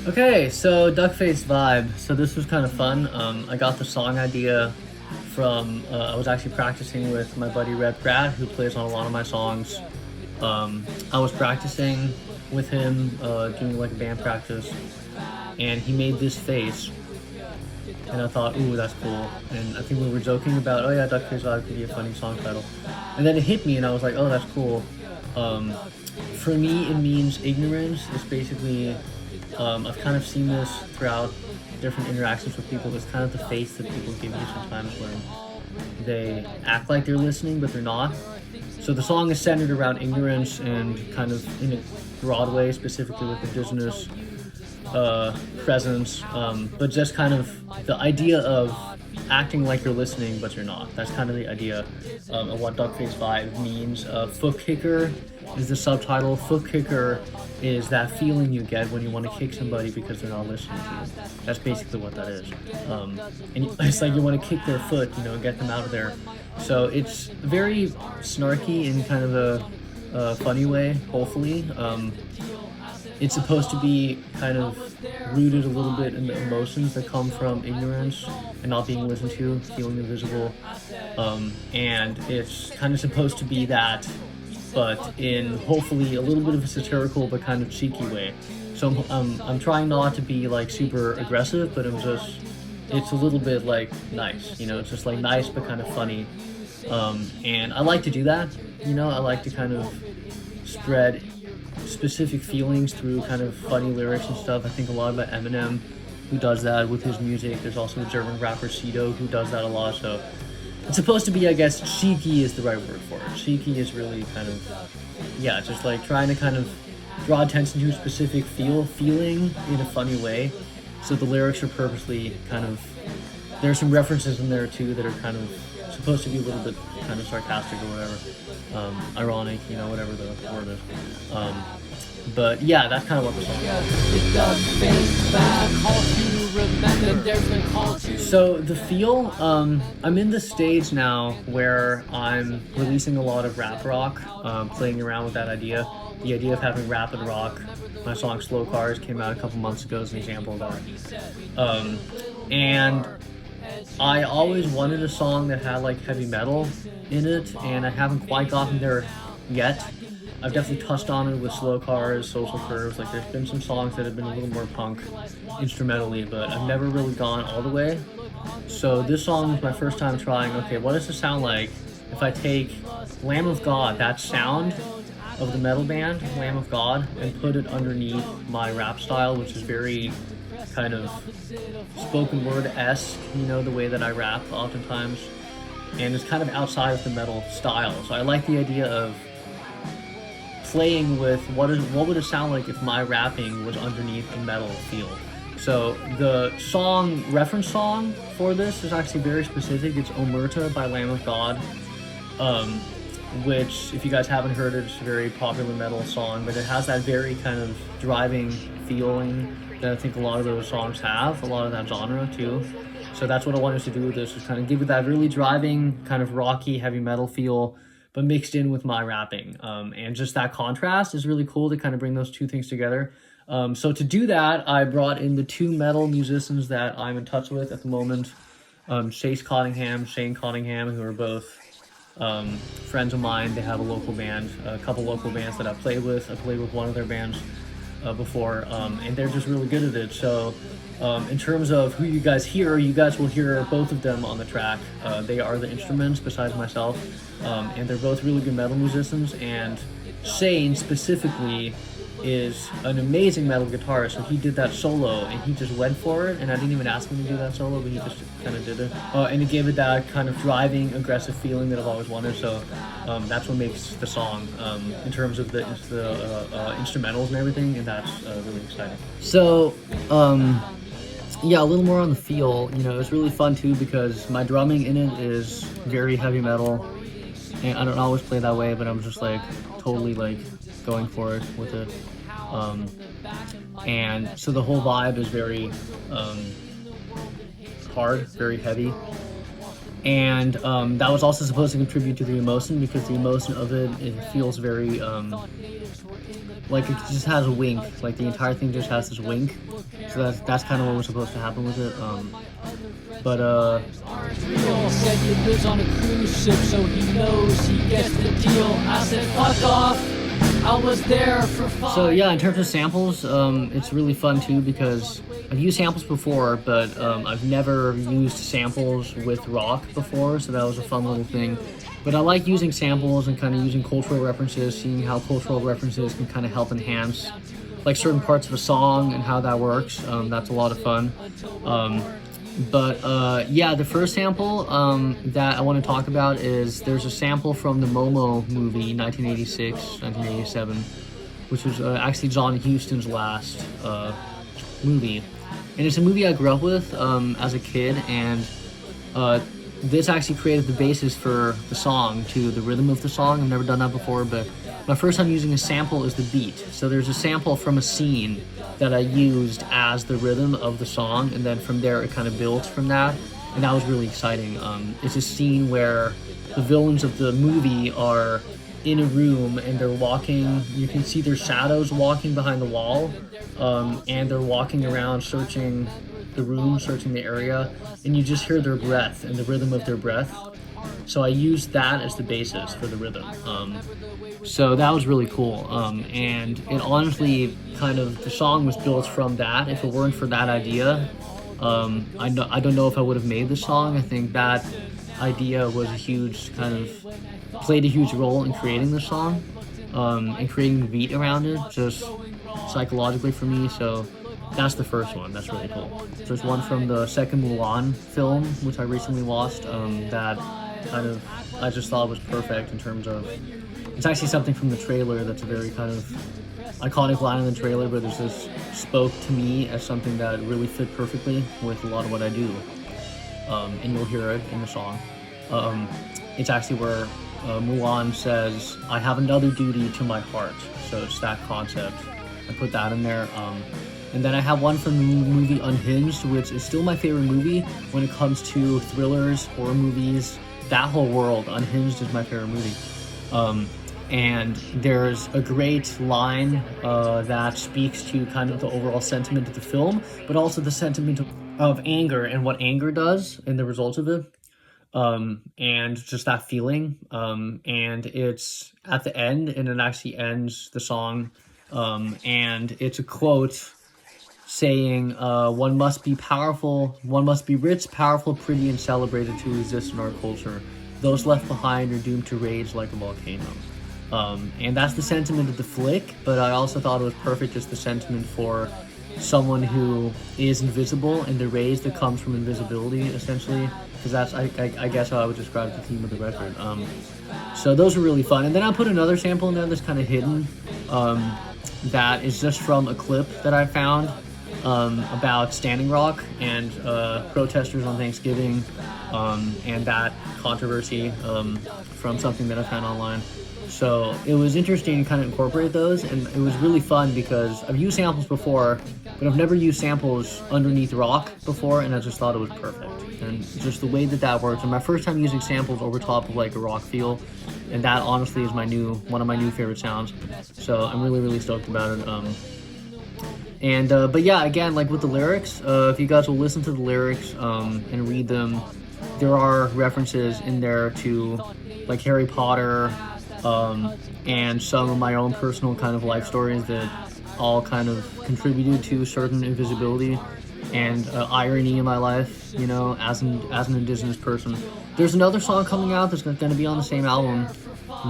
Okay, so Duckface Vibe. So this was kind of fun. I got the song idea from, I was actually practicing with my buddy Red Brad, who plays on a lot of my songs. I was practicing with him, doing like a band practice, and he made this face. And I thought, ooh, that's cool. And I think we were joking about, oh yeah, Duckface Vibe could be a funny song title. And then it hit me, and I was like, oh, that's cool. For me, it means ignorance. It's basically, I've kind of seen this throughout different interactions with people. It's kind of the face that people give you sometimes when they act like they're listening, but they're not. So the song is centered around ignorance and kind of in a broad way, specifically with indigenous presence, but just kind of the idea of acting like you're listening, but you're not. That's kind of the idea of what Duckface Vibe means. Foot kicker is the subtitle. Foot kicker is that feeling you get when you want to kick somebody because they're not listening to you. That's basically what that is. And it's like you want to kick their foot, and get them out of there. So it's very snarky in kind of a funny way, hopefully. It's supposed to be kind of rooted a little bit in the emotions that come from ignorance and not being listened to, feeling invisible. And it's kind of supposed to be that, but in hopefully a little bit of a satirical but kind of cheeky way. So I'm trying not to be like super aggressive, but it's a little bit like nice, it's just like nice but kind of funny. And I like to do that, I like to kind of spread specific feelings through kind of funny lyrics and stuff. I think a lot about Eminem, who does that with his music. There's also a German rapper, Sido, who does that a lot. So it's supposed to be, I guess, cheeky is the right word for it. Cheeky is really kind of, just like trying to kind of draw attention to a specific feeling in a funny way. So the lyrics are purposely kind of, there's some references in there too that are kind of supposed to be a little bit kind of sarcastic or whatever, ironic, whatever the word is. But yeah, that's kind of what the song is. So the feel, I'm in the stage now where I'm releasing a lot of rap rock, playing around with that idea. The idea of having rap and rock. My song Slow Cars came out a couple months ago as an example of that. And I always wanted a song that had like heavy metal in it, and I haven't quite gotten there yet. I've definitely touched on it with Slow Cars, Social Curves. Like there's been some songs that have been a little more punk instrumentally, but I've never really gone all the way. So this song was my first time trying, okay, what does it sound like if I take Lamb of God, that sound of the metal band, Lamb of God, and put it underneath my rap style, which is very kind of spoken word-esque, the way that I rap oftentimes, and it's kind of outside of the metal style. So I like the idea of playing with what would it sound like if my rapping was underneath a metal feel. So the reference song for this is actually very specific. It's Omerta by Lamb of God, which, if you guys haven't heard it, it's a very popular metal song, but it has that very kind of driving feeling that I think a lot of those songs have, a lot of that genre too. So that's what I wanted to do with this, is kind of give it that really driving, kind of rocky, heavy metal feel, but mixed in with my rapping. And just that contrast is really cool to kind of bring those two things together. So to do that, I brought in the two metal musicians that I'm in touch with at the moment, Shane Cottingham, who are both friends of mine. They have a local band, a couple local bands that I played with. I played with one of their bands before, and they're just really good at it. So in terms of who you guys hear, you guys will hear both of them on the track. They are the instruments besides myself, and they're both really good metal musicians. And Shane specifically is an amazing metal guitarist, so he did that solo and he just went for it, and I didn't even ask him to do that solo, but he just kind of did it, and it gave it that kind of driving, aggressive feeling that I've always wanted. So that's what makes the song in terms of the instrumentals and everything, and that's really exciting. So yeah, a little more on the feel. It's really fun too because my drumming in it is very heavy metal, and I don't always play that way, but I'm just like totally like going for it with it. And so the whole vibe is very hard, very heavy. and that was also supposed to contribute to the emotion, because the emotion of it feels very like it just has a wink, like the entire thing just has this wink, so that's kind of what was supposed to happen with it. But said he lives on a cruise ship, so he knows he gets the deal. I said fuck off, I was there for fun. So yeah, in terms of samples, it's really fun too, because I've used samples before, but I've never used samples with rock before, so that was a fun little thing. But I like using samples and kind of using cultural references, seeing how cultural references can kind of help enhance like certain parts of a song and how that works. That's a lot of fun. Yeah, the first sample that I want to talk about is there's a sample from the Momo movie, 1986, 1987, which was actually John Huston's last movie. And it's a movie I grew up with as a kid, and this actually created the basis for the song, to the rhythm of the song. I've never done that before, but my first time using a sample is the beat. So there's a sample from a scene that I used as the rhythm of the song, and then from there it kind of built from that, and that was really exciting. It's a scene where the villains of the movie are in a room and they're walking, you can see their shadows walking behind the wall, and they're walking around searching the room, searching the area, and you just hear their breath and the rhythm of their breath. So I used that as the basis for the rhythm. So that was really cool. And it honestly kind of, the song was built from that. If it weren't for that idea, I don't know if I would have made the song. I think that idea was a huge kind of, played a huge role in creating the song, and creating the beat around it, just psychologically for me. So that's the first one. That's really cool. There's one from the second Mulan film, which I recently watched, that kind of, I just thought was perfect in terms of, it's actually something from the trailer that's a very kind of iconic line in the trailer, but it just spoke to me as something that really fit perfectly with a lot of what I do. And you'll hear it in the song. It's actually where Mulan says, "I have another duty to my heart." So it's that concept. I put that in there. And then I have one from the movie Unhinged, which is still my favorite movie when it comes to thrillers, horror movies, that whole world. Unhinged is my favorite movie. And there's a great line that speaks to kind of the overall sentiment of the film, but also the sentiment of anger and what anger does and the results of it. And just that feeling. And it's at the end, and it actually ends the song. And it's a quote saying, one must be powerful, one must be rich, powerful, pretty, and celebrated to exist in our culture. Those left behind are doomed to rage like a volcano. And that's the sentiment of the flick, but I also thought it was perfect as the sentiment for someone who is invisible and the rage that comes from invisibility, essentially, because that's, I guess, how I would describe the theme of the record. So those are really fun. And then I put another sample in there that's kind of hidden, that is just from a clip that I found about Standing Rock and protesters on Thanksgiving, and that controversy from something that I found online. So it was interesting to kind of incorporate those, and it was really fun because I've used samples before, but I've never used samples underneath rock before, and I just thought it was perfect. And just the way that that works, and my first time using samples over top of like a rock feel, and that honestly is one of my new favorite sounds. So I'm really, really stoked about it. But yeah, again, like with the lyrics, if you guys will listen to the lyrics and read them, there are references in there to like Harry Potter, and some of my own personal kind of life stories that all kind of contributed to certain invisibility and irony in my life, you know, as an indigenous person. There's another song coming out that's going to be on the same album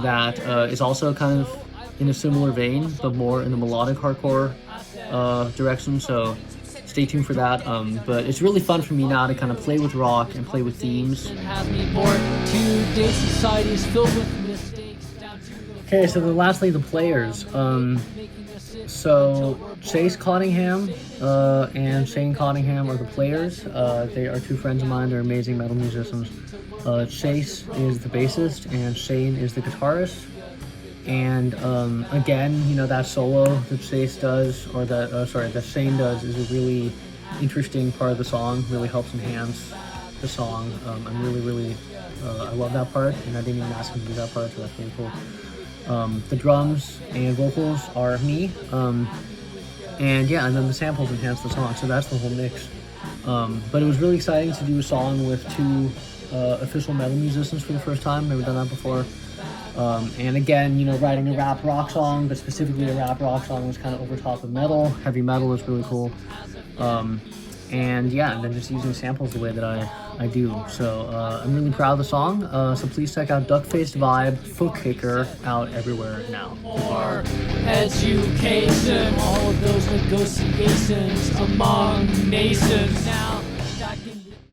that is also kind of in a similar vein, but more in the melodic hardcore direction, so stay tuned for that. But it's really fun for me now to kind of play with rock and play with themes. Okay, so then lastly, the players. So Chase Cottingham and Shane Cottingham are the players. They are two friends of mine. They're amazing metal musicians. Chase is the bassist and Shane is the guitarist. And again, you know, that solo that Chase does, or that Shane does, is a really interesting part of the song. Really helps enhance the song. I'm really, I love that part, and I didn't even ask him to do that part, so that's really cool. The drums and vocals are me, and yeah, and then the samples enhance the song, so that's the whole mix. But it was really exciting to do a song with two official metal musicians for the first time. Never done that before. And again, you know, writing a rap rock song, but specifically a rap rock song was kind of over top of metal. Heavy metal is really cool. And yeah, and then just using samples the way that I do. So I'm really proud of the song. So please check out Duck-Faced Vibe, Foot Kicker, out everywhere now. Or education, all of those negotiations among nations now.